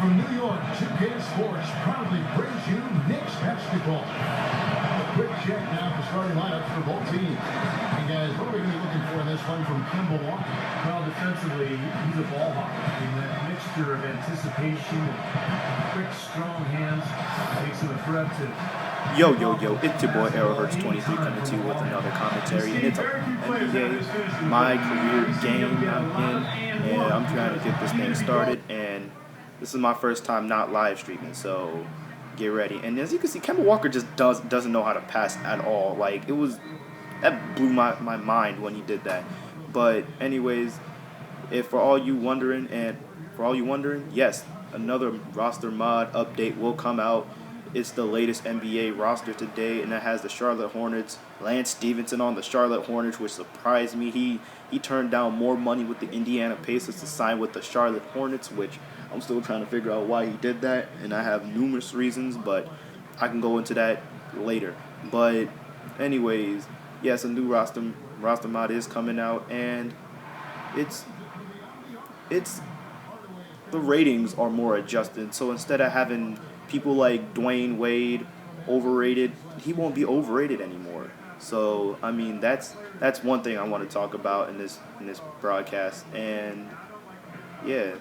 from New York, 2K Sports proudly brings you Knicks basketball. A quick check now for starting lineups for both teams. And guys, what are we going to be looking for in this one from Kemba Walker? Well, defensively, he's a ball hawk. I mean, that mixture of anticipation and quick, strong hands makes him a threat to... Yo, it's your boy Arrowhearts23 coming to you with another commentary, and it's NBA, my career game I'm in, and I'm trying to get this thing started, and this is my first time not live streaming, so get ready. And as you can see, Kemba Walker just doesn't know how to pass at all. Like, that blew my mind when he did that. But anyways, for all you wondering, yes, another roster mod update will come out. It's the latest NBA roster today, and it has the Charlotte Hornets, Lance Stevenson on the Charlotte Hornets, which surprised me. He turned down more money with the Indiana Pacers to sign with the Charlotte Hornets, which I'm still trying to figure out why he did that, and I have numerous reasons, but I can go into that later. But anyways, yes, a new roster mod is coming out, and it's the ratings are more adjusted. So instead of having people like Dwayne Wade overrated, he won't be overrated anymore. So I mean, that's one thing I want to talk about in this broadcast. And yeah,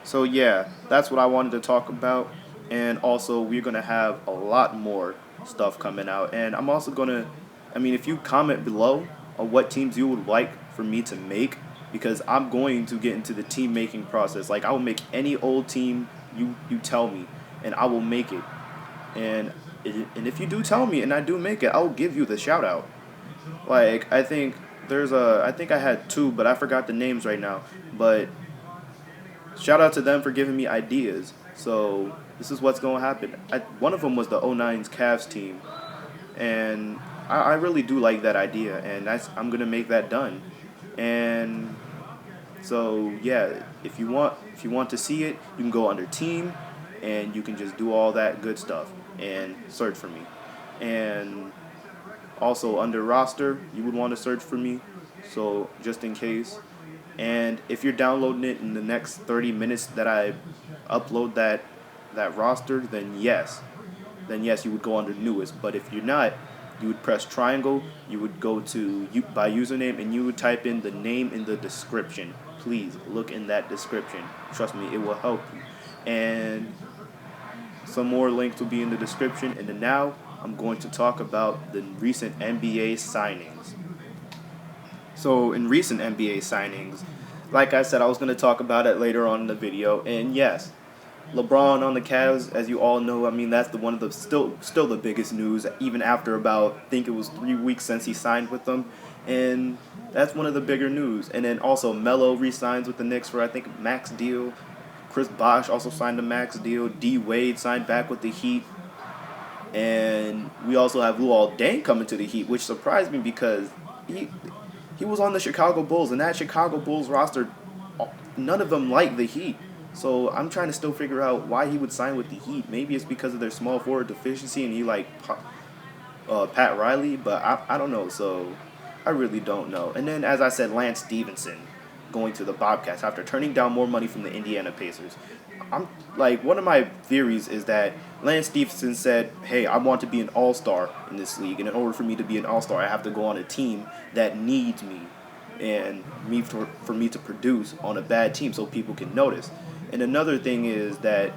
so yeah, that's what I wanted to talk about. And also, we're gonna have a lot more stuff coming out. And I'm also gonna, if you comment below on what teams you would like for me to make, because I'm going to get into the team making process. Like, I will make any old team you tell me, and I will make it. And if you do tell me and I do make it, I'll give you the shout out. Like, I think I had two, but I forgot the names right now. But shout out to them for giving me ideas. So this is what's going to happen. One of them was the 09's Cavs team, and I really do like that idea, and I'm going to make that done. And so yeah, if you want to see it, you can go under team, and you can just do all that good stuff and search for me. And also under roster, you would want to search for me, so just in case. And if you're downloading it in the next 30 minutes that I upload that roster, then yes, you would go under newest. But if you're not, you would press triangle, you would go to by username, and you would type in the name in the description. Please look in that description. Trust me, it will help you. And some more links will be in the description. And then now I'm going to talk about the recent NBA signings. So in recent NBA signings, like I said, I was going to talk about it later on in the video. And yes, LeBron on the Cavs, as you all know, that's one of the still the biggest news, even after about, I think it was 3 weeks since he signed with them, and that's one of the bigger news. And then also Melo re-signs with the Knicks for, I think, max deal. Chris Bosh also signed a max deal. D Wade signed back with the Heat, and we also have Luol Deng coming to the Heat, which surprised me because he was on the Chicago Bulls, and that Chicago Bulls roster, none of them like the Heat. So I'm trying to still figure out why he would sign with the Heat. Maybe it's because of their small forward deficiency and he like Pat Riley, but I don't know. So I really don't know. And then, as I said, Lance Stevenson going to the Bobcats after turning down more money from the Indiana Pacers. I'm like, one of my theories is that Lance Stevenson said, hey, I want to be an all-star in this league, and in order for me to be an all-star, I have to go on a team that needs me and for me to produce on a bad team so people can notice. And another thing is that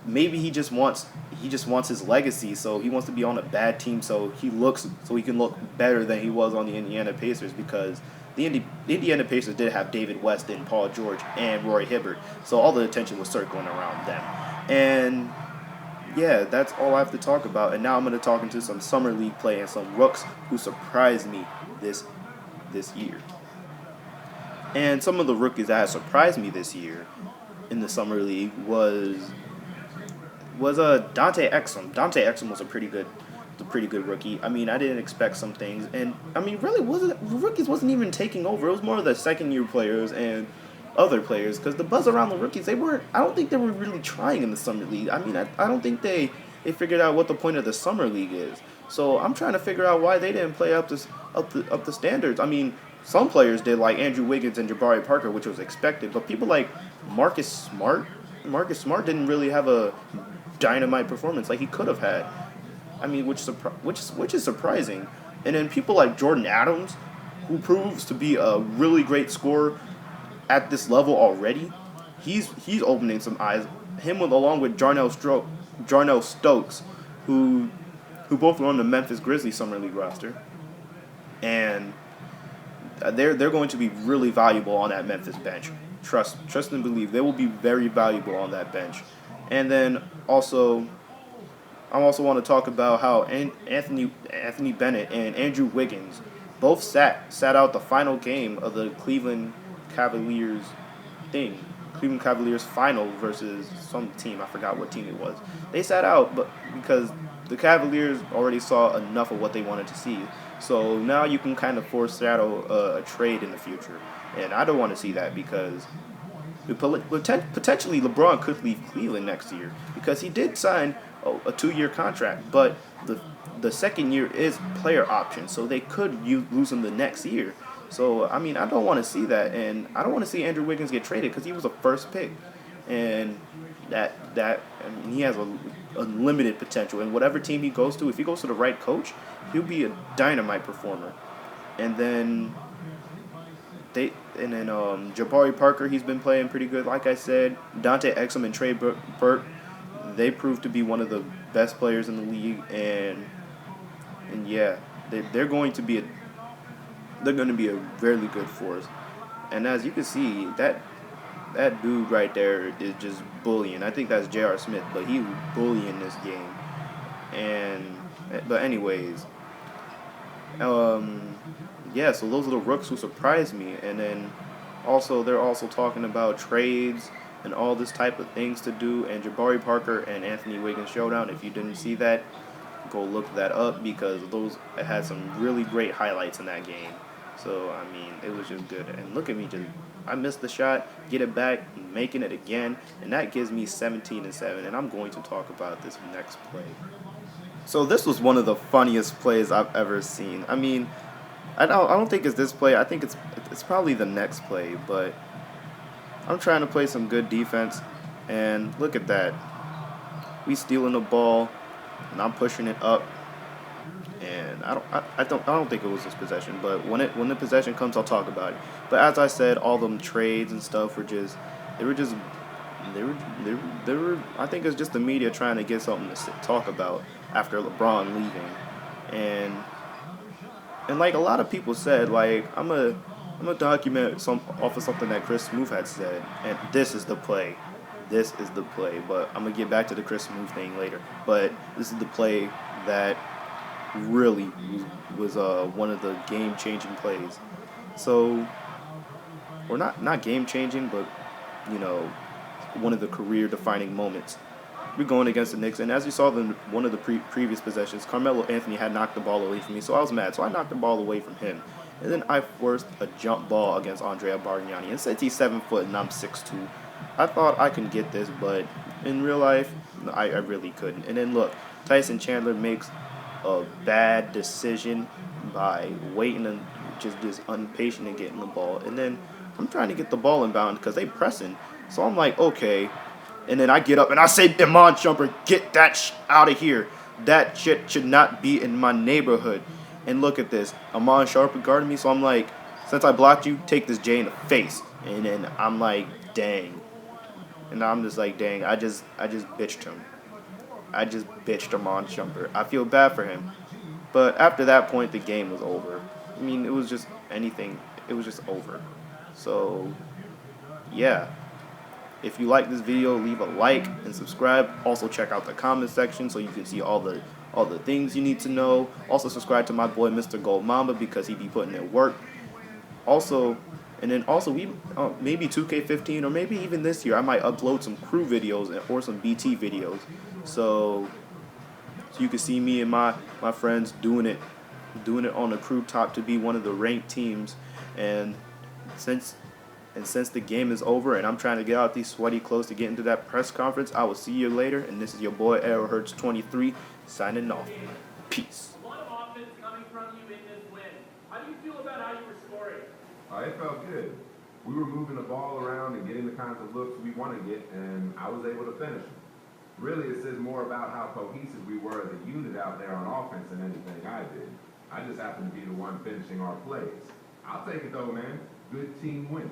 maybe he just wants his legacy, so he wants to be on a bad team so he can look better than he was on the Indiana Pacers, because the Indiana Pacers did have David West and Paul George and Roy Hibbert, so all the attention was circling around them. And yeah, that's all I have to talk about. And now I'm going to talk into some summer league play and some rooks who surprised me this year. And some of the rookies that have surprised me this year in the summer league was Dante Exum. Dante Exum was a pretty good rookie. I didn't expect some things, and really rookies wasn't even taking over. It was more of the second year players and other players, because the buzz around the rookies, I don't think they were really trying in the summer league. I don't think they figured out what the point of the summer league is. So I'm trying to figure out why they didn't play up the standards. some players did, like Andrew Wiggins and Jabari Parker, which was expected. But people like Marcus Smart, Marcus Smart didn't really have a dynamite performance like he could have had. I mean, which is surprising. And then people like Jordan Adams, who proves to be a really great scorer at this level already, he's opening some eyes. Him along with Jarnell Stokes, who both were on the Memphis Grizzlies summer league roster, and they're going to be really valuable on that Memphis bench. Trust and believe they will be very valuable on that bench. And then also, I also want to talk about how Anthony Bennett and Andrew Wiggins both sat out the final game of the Cleveland Cavaliers final versus some team. I forgot what team it was. They sat out, but because the Cavaliers already saw enough of what they wanted to see. So now you can kind of foreshadow a trade in the future. And I don't want to see that because potentially LeBron could leave Cleveland next year because he did sign a 2-year contract, but the second year is player option, so they could lose him the next year. So, I mean, I don't want to see that, and I don't want to see Andrew Wiggins get traded because he was a first pick, and I mean, he has a unlimited potential. And whatever team he goes to, if he goes to the right coach, he'll be a dynamite performer. And then Jabari Parker, he's been playing pretty good. Like I said, Dante Exum and Trey Burke, they proved to be one of the best players in the league, and yeah, they're going to be a really good force. And as you can see, that dude right there is just bullying. I think that's J.R. Smith, but he was bullying this game. But anyways, yeah, so those are the rooks who surprised me. And then also they're also talking about trades and all this type of things to do. And Jabari Parker and Anthony Wiggins showdown, if you didn't see that, go look that up because it had some really great highlights in that game. So, I mean, it was just good. And look at me, I missed the shot, get it back, making it again, and that gives me 17-7. And I'm going to talk about this next play. So this was one of the funniest plays I've ever seen. I mean, I don't think it's this play. I think it's probably the next play, but I'm trying to play some good defense, and look at that. We stealing the ball, and I'm pushing it up. And I don't think it was this possession, but when the possession comes, I'll talk about it. But as I said, all them trades and stuff were I think it's just the media trying to get something to talk about after LeBron leaving, and like a lot of people said, like I'm gonna document off of something that Chris Smoove had said, and this is the play. This is the play, but I'm gonna get back to the Chris Smoove thing later. But this is the play that really was one of the game-changing plays. So, or not game-changing, but one of the career-defining moments. We're going against the Knicks, and as you saw in one of the previous possessions, Carmelo Anthony had knocked the ball away from me, so I was mad. So I knocked the ball away from him, and then I forced a jump ball against Andrea Bargnani. And since he's 7 foot and I'm 6'2", I thought I could get this, but in real life, I really couldn't. And then look, Tyson Chandler makes a bad decision by waiting and just impatient and getting the ball. And then I'm trying to get the ball inbound because they pressing. So I'm like, okay. And then I get up and I say, Iman Shumpert, get that out of here. That shit should not be in my neighborhood. And look at this. Iman Shumpert guarded me. So I'm like, since I blocked you, take this J in the face. And then I'm like, dang. And I'm just like, dang, I just bitched him. I just bitched Iman Shumpert. I feel bad for him. But after that point, the game was over. I mean, it was just anything. It was just over. So, yeah. If you like this video, leave a like and subscribe. Also, check out the comment section so you can see all the things you need to know. Also, subscribe to my boy, Mr. Gold Mamba, because he be putting in work. Also, we maybe 2K15 or maybe even this year I might upload some crew videos or some BT videos, so you can see me and my friends doing it on the crew top to be one of the ranked teams. And since the game is over and I'm trying to get out these sweaty clothes to get into that press conference, I will see you later. And this is your boy Arrowhertz 23 signing off. Peace. How do you feel about how you were scoring? It felt good. We were moving the ball around and getting the kinds of looks we want to get, and I was able to finish them. Really, it says more about how cohesive we were as a unit out there on offense than anything I did. I just happened to be the one finishing our plays. I'll take it though, man. Good team win.